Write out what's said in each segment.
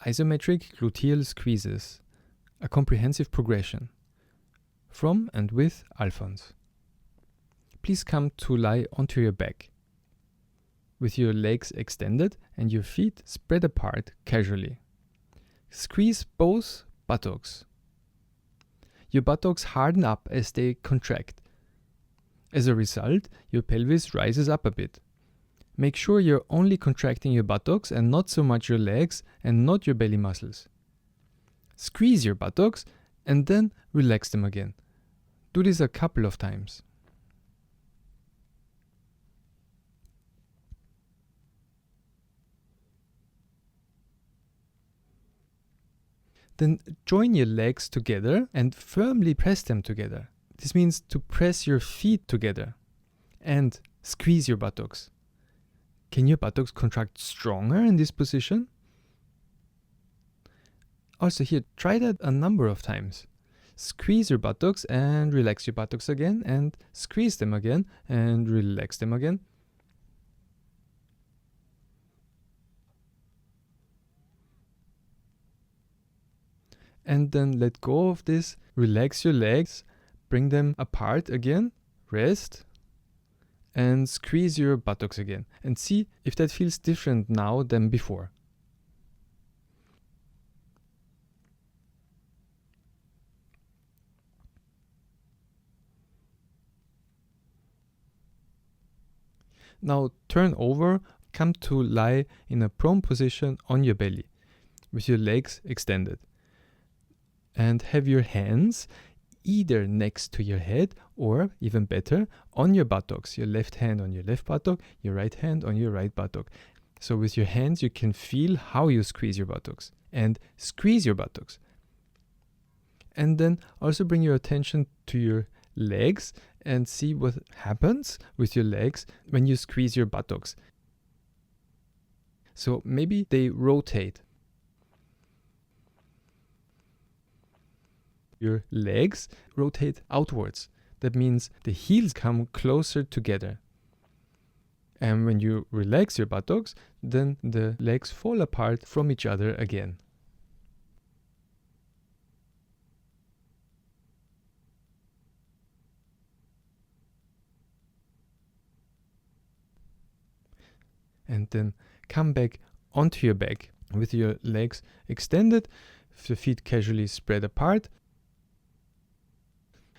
Isometric gluteal squeezes, a comprehensive progression. From and with Alphonse. Please come to lie onto your back, with your legs extended and your feet spread apart casually. Squeeze both buttocks. Your buttocks harden up as they contract. As a result, your pelvis rises up a bit. Make sure you're only contracting your buttocks and not so much your legs and not your belly muscles. Squeeze your buttocks and then relax them again. Do this a couple of times. Then join your legs together and firmly press them together. This means to press your feet together and squeeze your buttocks. Can your buttocks contract stronger in this position? Also here, try that a number of times. Squeeze your buttocks and relax your buttocks again, and squeeze them again and relax them again. And then let go of this, relax your legs, bring them apart again, rest, and squeeze your buttocks again. And see if that feels different now than before. Now turn over, come to lie in a prone position on your belly, with your legs extended. And have your hands either next to your head or, even better, on your buttocks. Your left hand on your left buttock, your right hand on your right buttock. So with your hands you can feel how you squeeze your buttocks and squeeze your buttocks. And then also bring your attention to your legs and see what happens with your legs when you squeeze your buttocks. So maybe they rotate. Your legs rotate outwards. That means the heels come closer together. And when you relax your buttocks, then the legs fall apart from each other again. And then come back onto your back with your legs extended, the feet casually spread apart.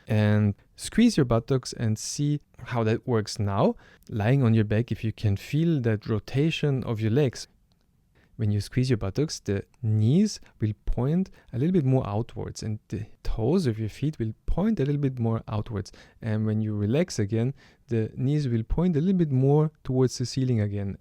And squeeze your buttocks and see how that works now. Lying on your back, if you can feel that rotation of your legs. When you squeeze your buttocks, the knees will point a little bit more outwards and the toes of your feet will point a little bit more outwards. And when you relax again, the knees will point a little bit more towards the ceiling again.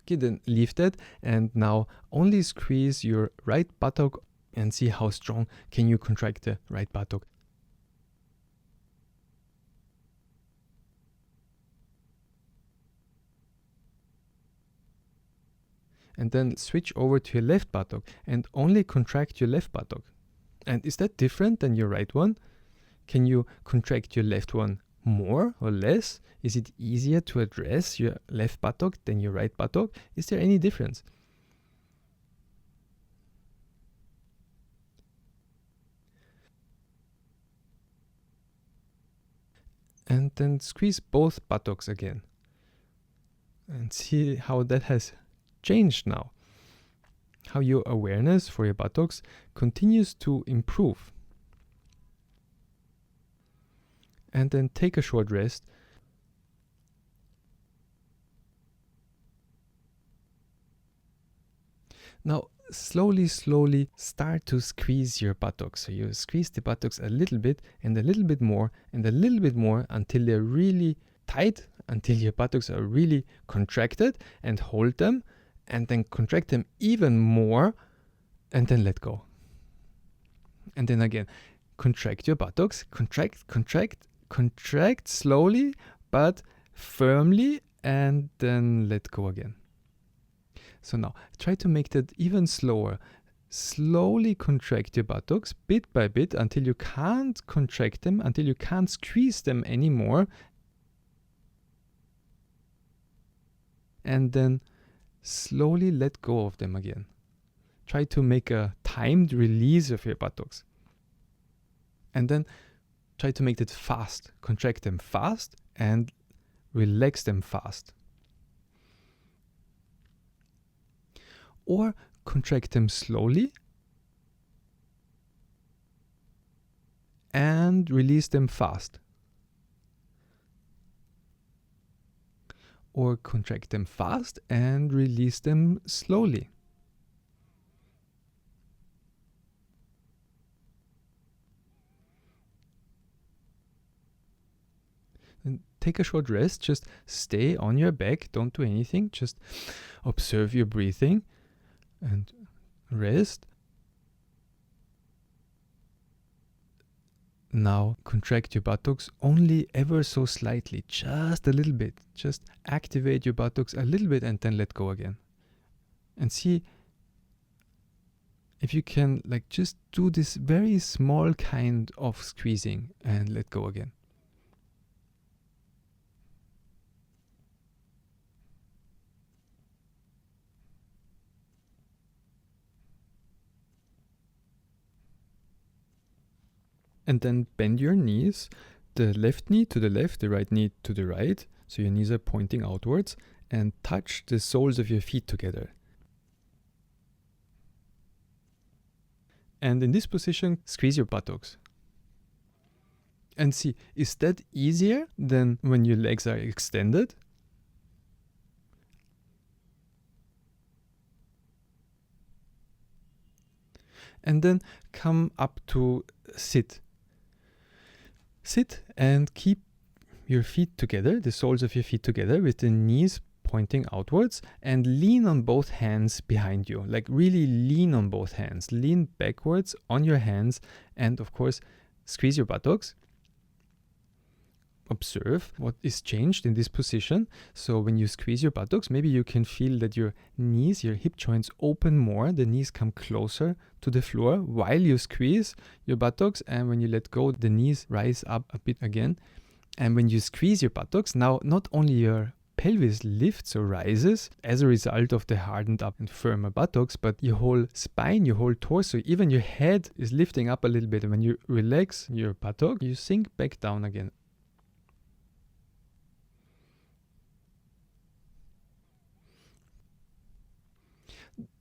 Okay, then leave that and now only squeeze your right buttock and see how strong can you contract the right buttock. And then switch over to your left buttock and only contract your left buttock. And is that different than your right one? Can you contract your left one more or less? Is it easier to address your left buttock than your right buttock? Is there any difference? And then squeeze both buttocks again. And see how that has changed now. How your awareness for your buttocks continues to improve. And then take a short rest. Now slowly start to squeeze your buttocks. So you squeeze the buttocks a little bit and a little bit more and a little bit more until they're really tight, until your buttocks are really contracted, and hold them and then contract them even more and then let go. And then again, contract your buttocks, contract slowly but firmly, and then let go again. So now try to make that even slower. Slowly contract your buttocks bit by bit until you can't contract them, until you can't squeeze them anymore. and then slowly let go of them again. Try to make a timed release of your buttocks. And then try to make it fast. Contract them fast and relax them fast. Or contract them slowly and release them fast. Or contract them fast and release them slowly. And take a short rest. Just stay on your back. Don't do anything. Just observe your breathing and rest. Now contract your buttocks only ever so slightly, just a little bit. Just activate your buttocks a little bit and then let go again. And see if you can just do this very small kind of squeezing and let go again. And then bend your knees, the left knee to the left, the right knee to the right. So your knees are pointing outwards, and touch the soles of your feet together. And in this position, squeeze your buttocks. And see, is that easier than when your legs are extended? And then come up to sit. Sit and keep your feet together, the soles of your feet together, with the knees pointing outwards, and lean on both hands behind you. Really lean on both hands. Lean backwards on your hands, and of course, squeeze your buttocks. Observe what is changed in this position. So when you squeeze your buttocks, maybe you can feel that your knees, your hip joints open more. The knees come closer to the floor while you squeeze your buttocks. And when you let go, the knees rise up a bit again. And when you squeeze your buttocks, now not only your pelvis lifts or rises as a result of the hardened up and firmer buttocks, but your whole spine, your whole torso, even your head is lifting up a little bit. And when you relax your buttock, you sink back down again.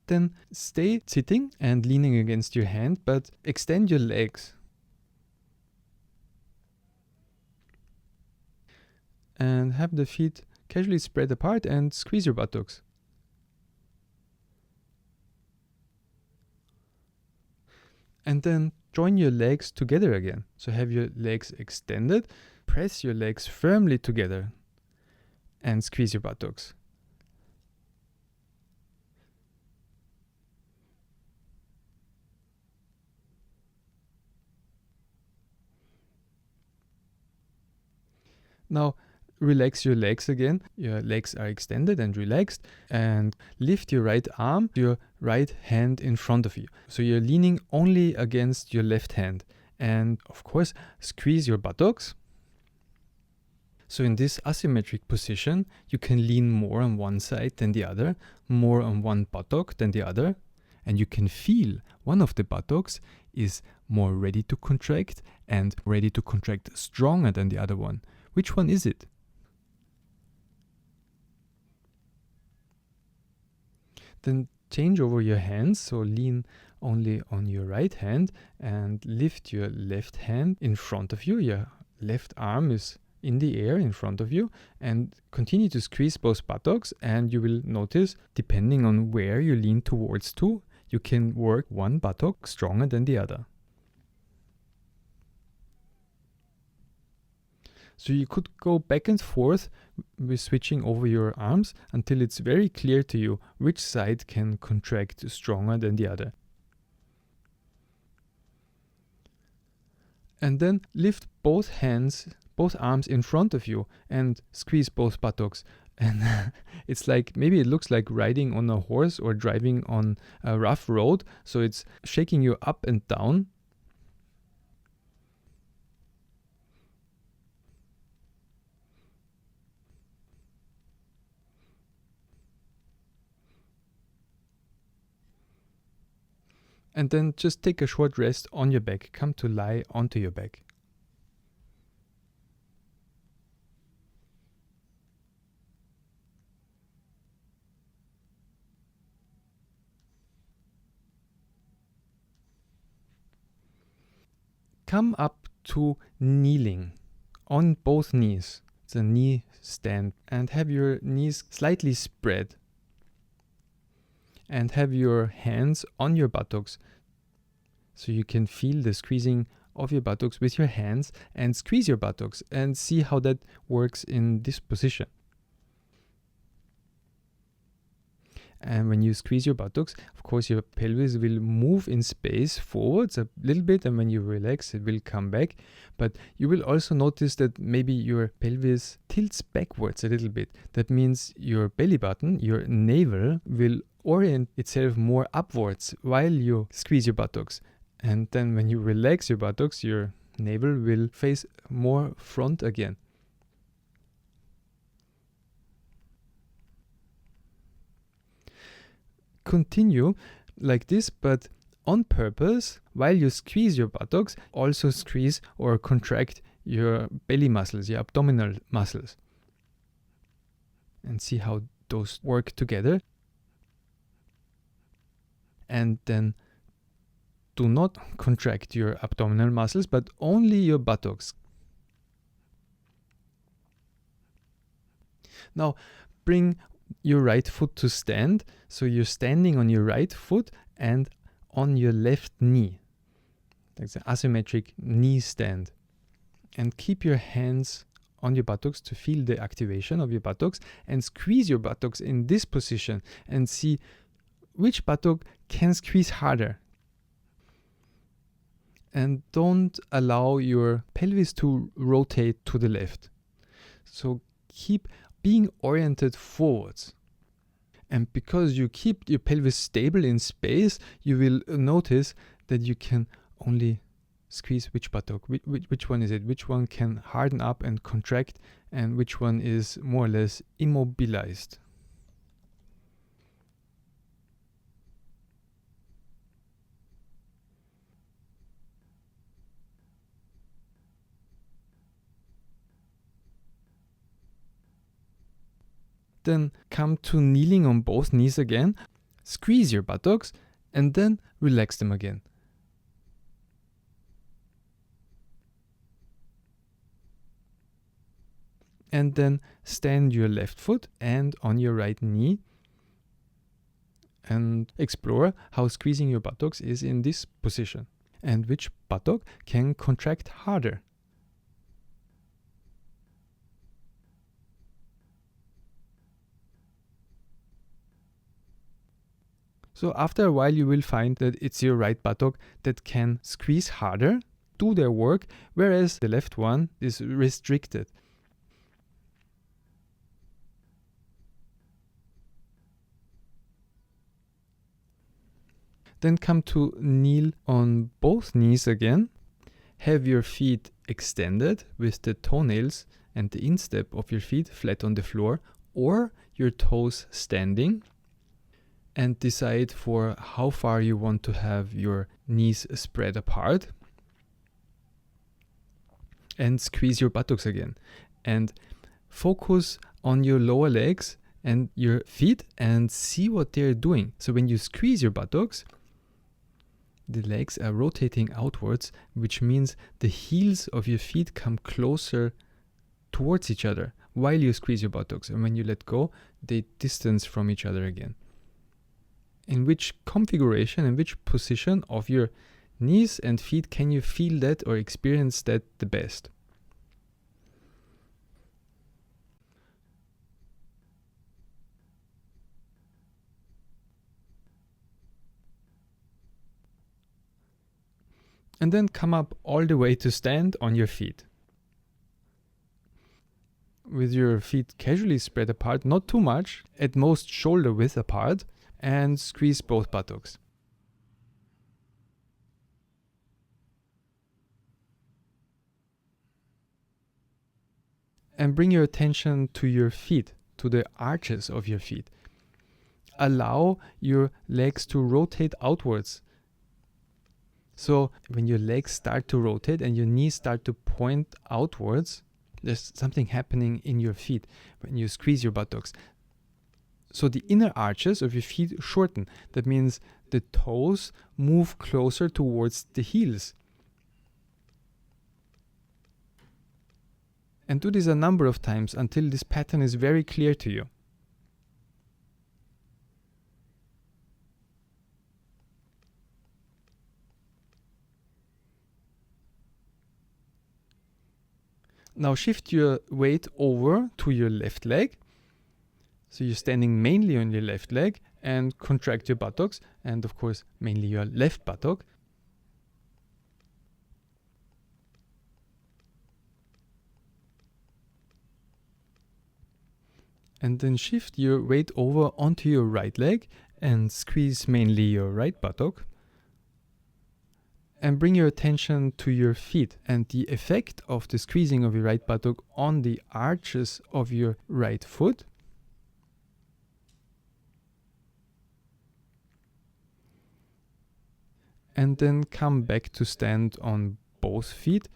Then stay sitting and leaning against your hand, but extend your legs. And have the feet casually spread apart and squeeze your buttocks. And then join your legs together again. So have your legs extended, press your legs firmly together and squeeze your buttocks. Now relax your legs again. Your legs are extended and relaxed, and lift your right arm, your right hand in front of you. So you're leaning only against your left hand, and of course squeeze your buttocks. So in this asymmetric position, you can lean more on one side than the other, more on one buttock than the other, and you can feel one of the buttocks is more ready to contract and ready to contract stronger than the other one. Which one is it? Then change over your hands, so lean only on your right hand and lift your left hand in front of you. Your left arm is in the air in front of you, and continue to squeeze both buttocks, and you will notice, depending on where you lean towards to, you can work one buttock stronger than the other. So you could go back and forth with switching over your arms until it's very clear to you which side can contract stronger than the other. And then lift both arms in front of you and squeeze both buttocks. And it's maybe it looks like riding on a horse or driving on a rough road. So it's shaking you up and down. And then just take a short rest on your back. Come to lie onto your back. Come up to kneeling on both knees, the knee stand, and have your knees slightly spread. And have your hands on your buttocks so you can feel the squeezing of your buttocks with your hands, and squeeze your buttocks and see how that works in this position. And when you squeeze your buttocks, of course, your pelvis will move in space forwards a little bit, and when you relax, it will come back. But you will also notice that maybe your pelvis tilts backwards a little bit. That means your belly button, your navel, will orient itself more upwards while you squeeze your buttocks. And then when you relax your buttocks, your navel will face more front again. Continue like this, but on purpose. While you squeeze your buttocks, also squeeze or contract your belly muscles, your abdominal muscles, and see how those work together. And then do not contract your abdominal muscles, but only your buttocks. Now bring your right foot to stand, so you're standing on your right foot and on your left knee. That's an asymmetric knee stand. And keep your hands on your buttocks to feel the activation of your buttocks, and squeeze your buttocks in this position and see which buttock can squeeze harder. And don't allow your pelvis to rotate to the left. So keep being oriented forwards. And because you keep your pelvis stable in space, you will notice that you can only squeeze which buttock, which one is it, which one can harden up and contract, and which one is more or less immobilized. Then come to kneeling on both knees again, squeeze your buttocks, and then relax them again. And then stand your left foot and on your right knee, and explore how squeezing your buttocks is in this position, and which buttock can contract harder. So after a while you will find that it's your right buttock that can squeeze harder, do their work, whereas the left one is restricted. Then come to kneel on both knees again. Have your feet extended with the toenails and the instep of your feet flat on the floor, or your toes standing. And decide for how far you want to have your knees spread apart. And squeeze your buttocks again. And focus on your lower legs and your feet and see what they're doing. So when you squeeze your buttocks, the legs are rotating outwards, which means the heels of your feet come closer towards each other while you squeeze your buttocks. And when you let go, they distance from each other again. In which configuration, in which position of your knees and feet can you feel that or experience that the best? And then come up all the way to stand on your feet. With your feet casually spread apart, not too much, at most shoulder width apart, and squeeze both buttocks. And bring your attention to your feet, to the arches of your feet. Allow your legs to rotate outwards So when your legs start to rotate and your knees start to point outwards, there's something happening in your feet when you squeeze your buttocks. So the inner arches of your feet shorten. That means the toes move closer towards the heels. And do this a number of times until this pattern is very clear to you. Now shift your weight over to your left leg. So you're standing mainly on your left leg and contract your buttocks, and of course mainly your left buttock. And then shift your weight over onto your right leg and squeeze mainly your right buttock. And bring your attention to your feet and the effect of the squeezing of your right buttock on the arches of your right foot. And then come back to stand on both feet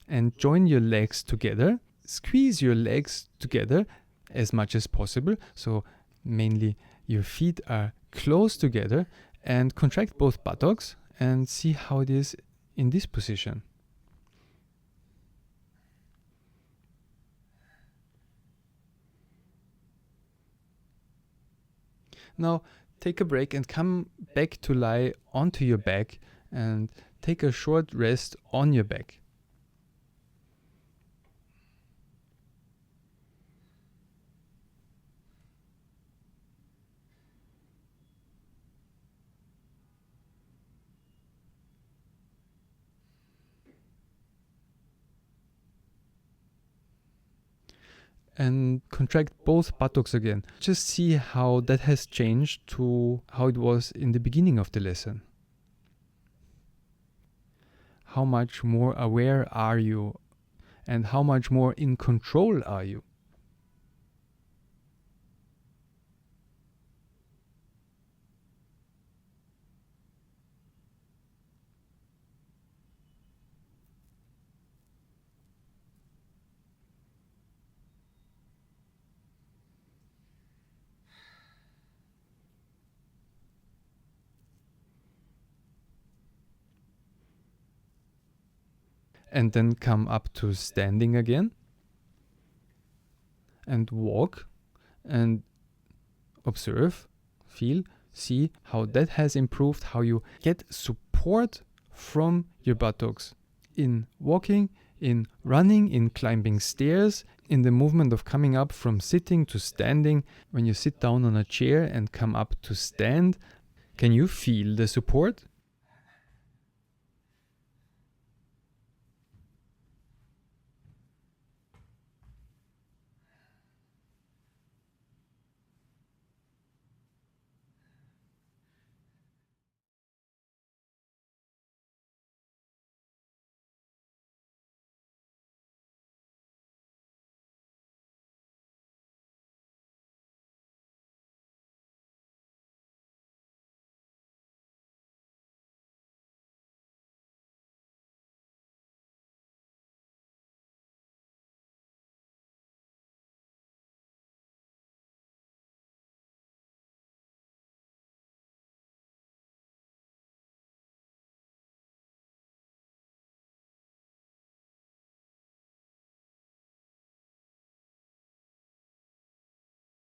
and join your legs together. Squeeze your legs together as much as possible. So mainly your feet are close together, and contract both buttocks and see how it is in this position. Now take a break and come back to lie onto your back and take a short rest on your back. And contract both buttocks again. Just see how that has changed to how it was in the beginning of the lesson. How much more aware are you, and how much more in control are you? And then come up to standing again and walk and observe, feel, see how that has improved, how you get support from your buttocks in walking, in running, in climbing stairs, in the movement of coming up from sitting to standing. When you sit down on a chair and come up to stand, can you feel the support?